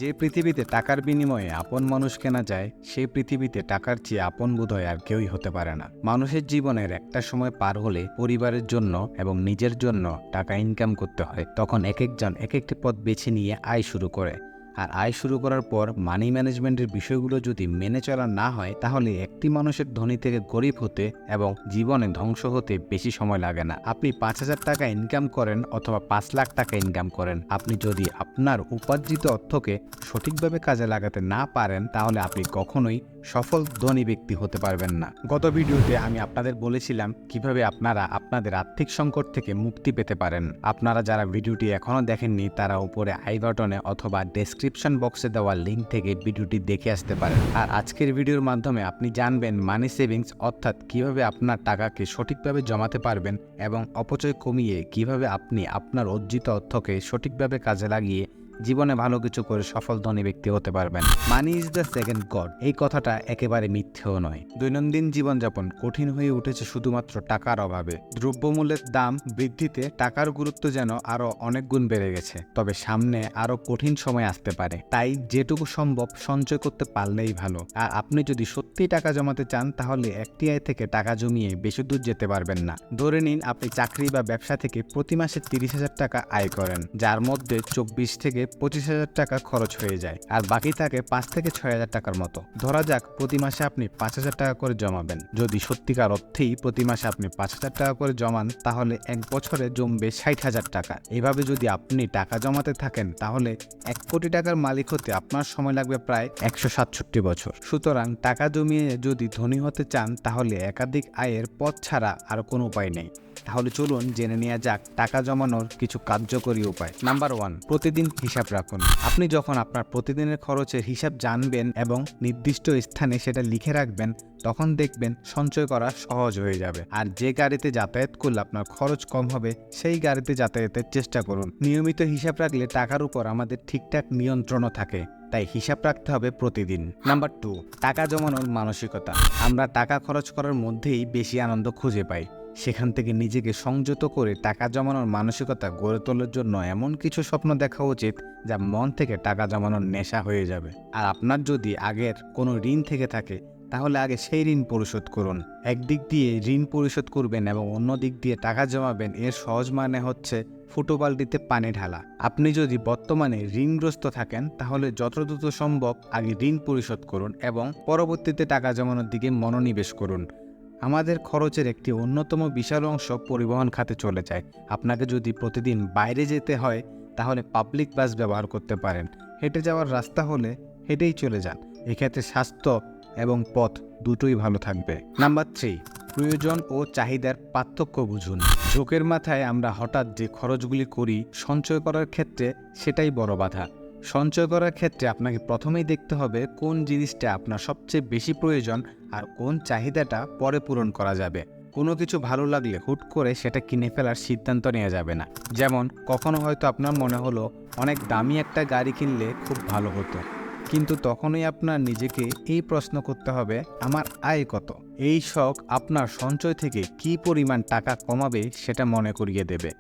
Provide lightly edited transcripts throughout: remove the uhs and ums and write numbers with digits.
যে পৃথিবীতে টাকার বিনিময়ে আপন মানুষ কেনা যায়, সেই পৃথিবীতে টাকার চেয়ে আপন বোধহয় আর কেউই হতে পারে না। মানুষের জীবনের একটা সময় পার হলে পরিবারের জন্য এবং নিজের জন্য টাকা ইনকাম করতে হয়। তখন এক একজন এক একটি পথ বেছে নিয়ে আয় শুরু করে। আর আয় শুরু করার পর মানি ম্যানেজমেন্টের বিষয়গুলো যদি মেনে চলা না হয়, তাহলে একটি মানুষের ধনী থেকে গরিব হতে এবং জীবনে ধ্বংস হতে বেশি সময় লাগে না। আপনি 5,000 টাকা ইনকাম করেন অথবা 5 লাখ টাকা ইনকাম করেন, আপনি যদি আপনার উপার্জিত অর্থকে সঠিকভাবে কাজে লাগাতে না পারেন, তাহলে আপনি কখনোই সফল ধনী ব্যক্তি হতে পারবেন না। গত ভিডিওতে আমি আপনাদের বলেছিলাম কিভাবে আপনারা আপনাদের আর্থিক সংকট থেকে মুক্তি পেতে পারেন। আপনারা যারা ভিডিওটি এখনো দেখেননি, তারা উপরে আই বাটনে অথবা ডেসক্রিপশন বক্সে দেওয়া লিঙ্ক থেকে ভিডিওটি দেখে আসতে পারেন। আর আজকের ভিডিওর মাধ্যমে আপনি জানবেন মানি সেভিংস, অর্থাৎ কিভাবে আপনার টাকাকে সঠিকভাবে জমাতে পারবেন এবং অপচয় কমিয়ে কিভাবে আপনি আপনার অর্জিত অর্থকে সঠিকভাবে কাজে লাগিয়ে জীবনে ভালো কিছু করে সফল ধনী ব্যক্তি হতে পারবেন। Money is the second god, এই কথাটা একেবারে মিথ্যেও নয়। দৈনন্দিন জীবনযাপন কঠিন হয়ে উঠেছে শুধুমাত্র টাকার অভাবে। দ্রব্যমূল্যের দাম বৃদ্ধিতে টাকার গুরুত্ব যেন আরো অনেক গুণ বেড়ে গেছে। তবে সামনে আরো কঠিন সময় আসতে পারে, তাই যেটুকু সম্ভব সঞ্চয় করতে পারলেই ভালো। আর আপনি যদি সত্যি টাকা জমাতে চান, তাহলে একটি আয় থেকে টাকা জমিয়ে বেশি দূর যেতে পারবেন না। ধরে নিন আপনি চাকরি বা ব্যবসা থেকে প্রতি মাসে 30,000 টাকা আয় করেন, যার মধ্যে 24 থেকে 25,000 টাকা খরচ হয়ে যায়, আর বাকি থাকে 5 থেকে 6,000 টাকার মতো। ধরা যাক প্রতি মাসে আপনি 5,000 টাকা করে জমাবেন। যদি সত্যিকার অর্থেই প্রতি মাসে আপনি 5,000 টাকা করে জমান, তাহলে এক বছরে জমবে 60,000 টাকা। এভাবে যদি আপনি টাকা জমাতে থাকেন, তাহলে 1 কোটি টাকার মালিক হতে আপনার সময় লাগবে প্রায় 167 বছর। সুতরাং টাকা জমিয়ে যদি ধনী হতে চান, তাহলে একাধিক আয়ের পথ ছাড়া আর কোনো উপায় নেই। তাহলে চলুন জেনে নেওয়া যাক টাকা জমানোর কিছু কার্যকরী উপায়। নাম্বার 1, প্রতিদিন হিসাব রাখুন। আপনি যখন আপনার প্রতিদিনের খরচের হিসাব জানবেন এবং নির্দিষ্ট স্থানে সেটা লিখে রাখবেন, তখন দেখবেন সঞ্চয় করা সহজ হয়ে যাবে। আর যে গাড়িতে যাতায়াত করলে আপনার খরচ কম হবে, সেই গাড়িতে যাতায়াতের চেষ্টা করুন। নিয়মিত হিসাব রাখলে টাকার উপর আমাদের ঠিকঠাক নিয়ন্ত্রণও থাকে, তাই হিসাব রাখতে হবে প্রতিদিন। নাম্বার 2, টাকা জমানোর মানসিকতা। আমরা টাকা খরচ করার মধ্যেই বেশি আনন্দ খুঁজে পাই। সেখান থেকে নিজেকে সংযত করে টাকা জমানোর মানসিকতা গড়ে তোলার জন্য এমন কিছু স্বপ্ন দেখা উচিত যা মন থেকে টাকা জমানোর নেশা হয়ে যাবে। আর আপনার যদি আগের কোনো ঋণ থেকে থাকে, তাহলে আগে সেই ঋণ পরিশোধ করুন। একদিক দিয়ে ঋণ পরিশোধ করবেন এবং অন্য দিক দিয়ে টাকা জমাবেন, এর সহজ মানে হচ্ছে ফুটো বালতিতে পানি ঢালা। আপনি যদি বর্তমানে ঋণগ্রস্ত থাকেন, তাহলে যত দ্রুত সম্ভব আগে ঋণ পরিশোধ করুন এবং পরবর্তীতে টাকা জমানোর দিকে মনোনিবেশ করুন। আমাদের খরচের একটি অন্যতম বিশাল অংশ পরিবহন খাতে চলে যায়। আপনাকে যদি প্রতিদিন বাইরে যেতে হয়, তাহলে পাবলিক বাস ব্যবহার করতে পারেন। হেঁটে যাওয়ার রাস্তা হলে হেঁটেই চলে যান। এক্ষেত্রে স্বাস্থ্য এবং পথ দুটোই ভালো থাকবে। নাম্বার 3, প্রয়োজন ও চাহিদার পার্থক্য বুঝুন। ঝোঁকের মাথায় আমরা হঠাৎ যে খরচগুলি করি সঞ্চয় করার ক্ষেত্রে, সেটাই বড় বাধা। সঞ্চয় করার ক্ষেত্রে আপনাকে প্রথমেই দেখতে হবে কোন জিনিসটা আপনার সবচেয়ে বেশি প্রয়োজন আর কোন চাহিদাটা পরে পূরণ করা যাবে। কোনো কিছু ভালো লাগলে হুট করে সেটা কিনে ফেলার সিদ্ধান্ত নেওয়া যাবে না। যেমন কখনো হয়তো আপনার মনে হলো অনেক দামি একটা গাড়ি কিনলে খুব ভালো হতো, কিন্তু তখনই আপনার নিজেকে এই প্রশ্ন করতে হবে, আমার আয় কত? এই শখ আপনার সঞ্চয় থেকে কী পরিমাণ টাকা কমাবে সেটা মনে করিয়ে দেবে।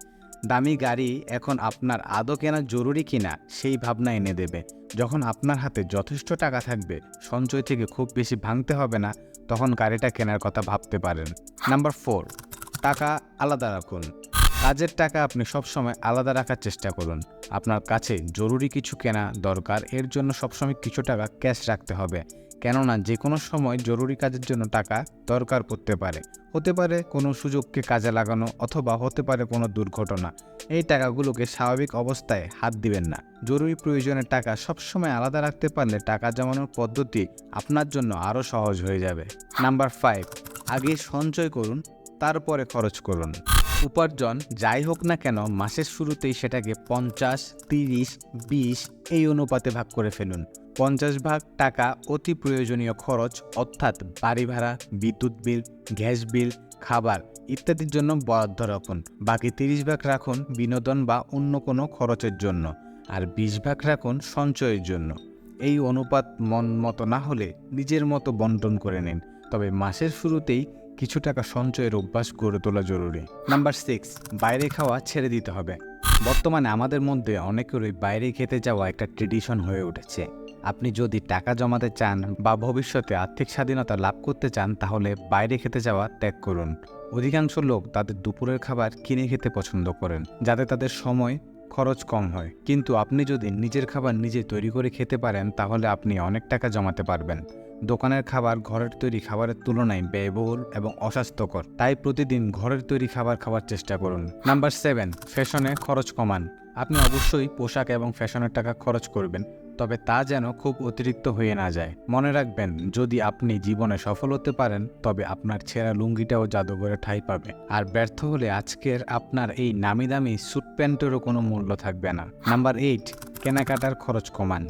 দামি গাড়ি এখন আপনার আদৌ কেনা জরুরি কিনা সেই ভাবনা এনে দেবে। যখন আপনার হাতে যথেষ্ট টাকা থাকবে, সঞ্চয় থেকে খুব বেশি ভাঙতে হবে না, তখন গাড়িটা কেনার কথা ভাবতে পারেন। নাম্বার 4, টাকা আলাদা রাখুন। কাজের টাকা আপনি সবসময় আলাদা রাখার চেষ্টা করুন। আপনার কাছে জরুরি কিছু কেনা দরকার, এর জন্য সবসময় কিছু টাকা ক্যাশ রাখতে হবে। কেননা যে কোনো সময় জরুরি কাজের জন্য টাকা দরকার পড়তে পারে। হতে পারে কোনো সুযোগকে কাজে লাগানো, অথবা হতে পারে কোনো দুর্ঘটনা। এই টাকাগুলোকে স্বাভাবিক অবস্থায় হাত দিবেন না। জরুরি প্রয়োজনের টাকা সবসময় আলাদা রাখতে পারলে টাকা জমানোর পদ্ধতি আপনার জন্য আরও সহজ হয়ে যাবে। নাম্বার 5, আগে সঞ্চয় করুন, তারপরে খরচ করুন। উপার্জন যাই হোক না কেন, মাসের শুরুতেই সেটাকে 50, 30, 20 এই অনুপাতে ভাগ করে ফেলুন। 50 ভাগ টাকা অতি প্রয়োজনীয় খরচ, অর্থাৎ বাড়ি ভাড়া, বিদ্যুৎ বিল, গ্যাস বিল, খাবার ইত্যাদির জন্য বরাদ্দ রাখুন। বাকি 30 ভাগ রাখুন বিনোদন বা অন্য কোনো খরচের জন্য, আর 20 ভাগ রাখুন সঞ্চয়ের জন্য। এই অনুপাত মন মতো না হলে নিজের মতো বন্টন করে নিন, তবে মাসের শুরুতেই কিছু টাকা সঞ্চয়ের অভ্যাস গড়ে তোলা জরুরি। নাম্বার 6, বাইরে খাওয়া ছেড়ে দিতে হবে। বর্তমানে আমাদের মধ্যে অনেকেরই বাইরে খেতে যাওয়া একটা ট্রেডিশন হয়ে উঠেছে। আপনি যদি টাকা জমাতে চান বা ভবিষ্যতে আর্থিক স্বাধীনতা লাভ করতে চান তাহলে বাইরে খেতে যাওয়া ত্যাগ করুন। অধিকাংশ লোক তাদের দুপুরের খাবার কিনে খেতে পছন্দ করেন যাতে তাদের সময় খরচ কম হয়, কিন্তু আপনি যদি নিজের খাবার নিজে তৈরি করে খেতে পারেন তাহলে আপনি অনেক টাকা জমাতে পারবেন। দোকানের খাবার ঘরের তৈরি খাবারের তুলনায় ব্যয়বহুল এবং অস্বাস্থ্যকর, তাই প্রতিদিন ঘরের তৈরি খাবার খাওয়ার চেষ্টা করুন। নাম্বার 7, ফ্যাশনে খরচ কমান। আপনি অবশ্যই পোশাক এবং ফ্যাশনের টাকা খরচ করবেন, তবে তা যেন খুব অতিরিক্ত হয়ে না যায়। মনে রাখবেন, যদি আপনি জীবনে সফল হতে পারেন তবে আপনার ছেঁড়া লুঙ্গিটাও জাদুঘরে ঠাঁই পাবে, আর ব্যর্থ হলে আজকের আপনার এই নামি দামি স্যুট প্যান্টেরও কোনো মূল্য থাকবে না। নাম্বার 8, কেনাকাটার খরচ কমান।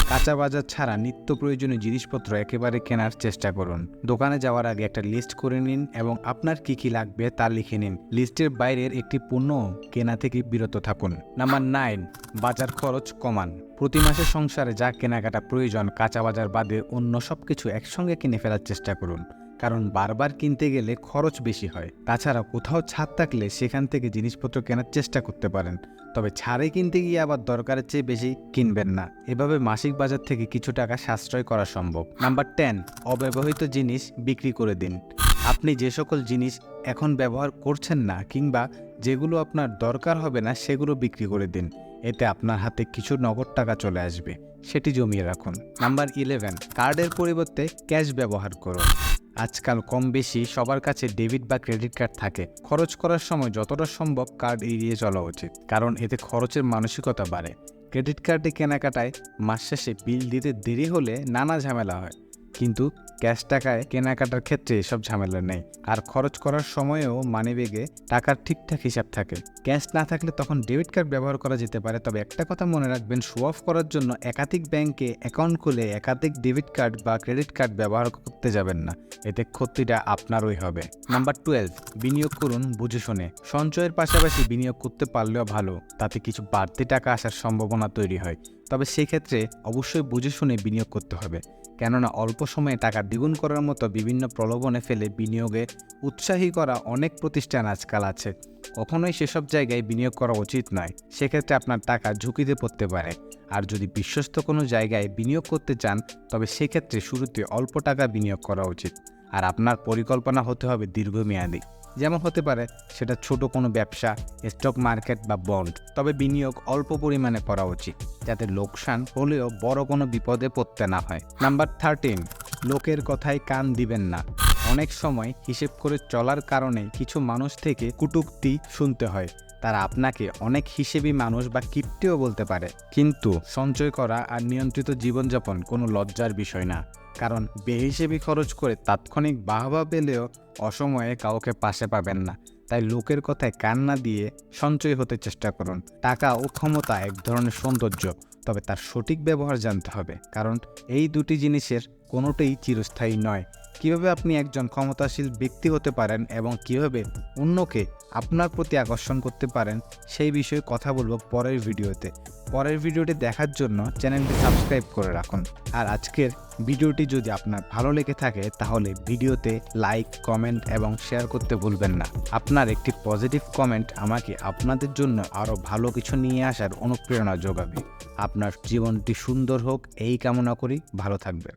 কাঁচা বাজার ছাড়া নিত্য প্রয়োজনীয় জিনিসপত্র একেবারে কেনার চেষ্টা করুন। দোকানে যাওয়ার আগে একটা লিস্ট করে নিন এবং আপনার কি কি লাগবে তা লিখে নিন। লিস্টের বাইরের একটি পণ্য কেনা থেকে বিরত থাকুন। নাম্বার 9, বাজার খরচ কমান। প্রতি মাসে সংসারে যা কেনাকাটা প্রয়োজন কাঁচা বাজার বাদে অন্য সব কিছু একসঙ্গে কিনে ফেলার চেষ্টা করুন, কারণ বারবার কিনতে গেলে খরচ বেশি হয়। তাছাড়া কোথাও ছাড় থাকলে সেখান থেকে জিনিসপত্র কেনার চেষ্টা করতে পারেন, তবে ছাড়ে কিনতে গিয়ে আবার দরকারের চেয়ে বেশি কিনবেন না। এভাবে মাসিক বাজার থেকে কিছু টাকা সাশ্রয় করা সম্ভব। নাম্বার 10, অব্যবহৃত জিনিস বিক্রি করে দিন। আপনি যে সকল জিনিস এখন ব্যবহার করছেন না কিংবা যেগুলো আপনার দরকার হবে না সেগুলো বিক্রি করে দিন। এতে আপনার হাতে কিছু নগদ টাকা চলে আসবে, সেটি জমিয়ে রাখুন। নাম্বার 11, কার্ডের পরিবর্তে ক্যাশ ব্যবহার করুন। আজকাল কম বেশি সবার কাছে ডেবিট বা ক্রেডিট কার্ড থাকে। খরচ করার সময় যতটা সম্ভব কার্ড এড়িয়ে চলা উচিত, কারণ এতে খরচের মানসিকতা বাড়ে। ক্রেডিট কার্ডে কেনাকাটায় মাস শেষে বিল দিতে দেরি হলে নানা ঝামেলা হয়, কিন্তু ক্যাশ টাকায় কেনাকাটার ক্ষেত্রে এসব ঝামেলা নেই। আর খরচ করার সময়েও মানিব্যাগে টাকার ঠিকঠাক হিসাব থাকে। ক্যাশ না থাকলে তখন ডেবিট কার্ড ব্যবহার করা যেতে পারে, তবে একটা কথা মনে রাখবেন, শো অফ করার জন্য একাধিক ব্যাংকে অ্যাকাউন্ট খুলে একাধিক ডেবিট কার্ড বা ক্রেডিট কার্ড ব্যবহার করতে যাবেন না, এতে ক্ষতিটা আপনারই হবে। নাম্বার 12, বিনিয়োগ করুন বুঝে শুনে। সঞ্চয়ের পাশাপাশি বিনিয়োগ করতে পারলেও ভালো, তাতে কিছু বাড়তি টাকা আসার সম্ভাবনা তৈরি হয়, তবে সেক্ষেত্রে অবশ্যই বুঝে শুনে বিনিয়োগ করতে হবে, কেননা অল্প সময়ে টাকা দ্বিগুণ করার মতো বিভিন্ন প্রলোভনে ফেলে বিনিয়োগে উৎসাহী করা অনেক প্রতিষ্ঠান আজকাল আছে। কখনোই সেসব জায়গায় বিনিয়োগ করা উচিত নয়, সেক্ষেত্রে আপনার টাকা ঝুঁকিতে পড়তে পারে। আর যদি বিশ্বস্ত কোনো জায়গায় বিনিয়োগ করতে চান তবে সেক্ষেত্রে শুরুতে অল্প টাকা বিনিয়োগ করা উচিত, আর আপনার পরিকল্পনা হতে হবে দীর্ঘমেয়াদী। যেমন হতে পারে সেটা ছোট কোনো ব্যবসা, স্টক মার্কেট বা বন্ড, তবে বিনিয়োগ অল্প পরিমাণে করা উচিত যাতে লোকসান হলেও বড় কোনো বিপদে পড়তে না হয়। নাম্বার 13, লোকের কথায় কান দিবেন না। অনেক সময় হিসেব করে চলার কারণে কিছু মানুষ থেকে কটূক্তি শুনতে হয়। তারা আপনাকে অনেক হিসেবি মানুষ বা কিপ্টেও বলতে পারে, কিন্তু সঞ্চয় করা আর নিয়ন্ত্রিত জীবনযাপন কোনো লজ্জার বিষয় না, কারণ বেহিসেবি খরচ করে তাৎক্ষণিক বাহবা পেলেও অসময়ে কাউকে পাশে পাবেন না। তাই লোকের কথায় কান না দিয়ে সঞ্চয় হতে চেষ্টা করুন। টাকা ও ক্ষমতা এক ধরনের সৌন্দর্য, তবে তার সঠিক ব্যবহার জানতে হবে, কারণ এই দুটি জিনিসের কোনোটাই চিরস্থায়ী নয়। কিভাবে আপনি একজন ক্ষমতাশীল ব্যক্তি হতে পারেন এবং কিভাবে অন্যকে আপনার প্রতি আকর্ষণ করতে পারেন সেই বিষয়ে কথা বলবো পরের ভিডিওতে। পরের ভিডিওটি দেখার জন্য চ্যানেলটি সাবস্ক্রাইব করে রাখুন। আর আজকের ভিডিওটি যদি আপনার ভালো লেগে থাকে তাহলে ভিডিওতে লাইক, কমেন্ট এবং শেয়ার করতে ভুলবেন না। আপনার একটি পজিটিভ কমেন্ট আমাকে আপনাদের জন্য আরও ভালো কিছু নিয়ে আসার অনুপ্রেরণা যোগাবে। আপনার জীবনটি সুন্দর হোক এই কামনা করি। ভালো থাকবেন।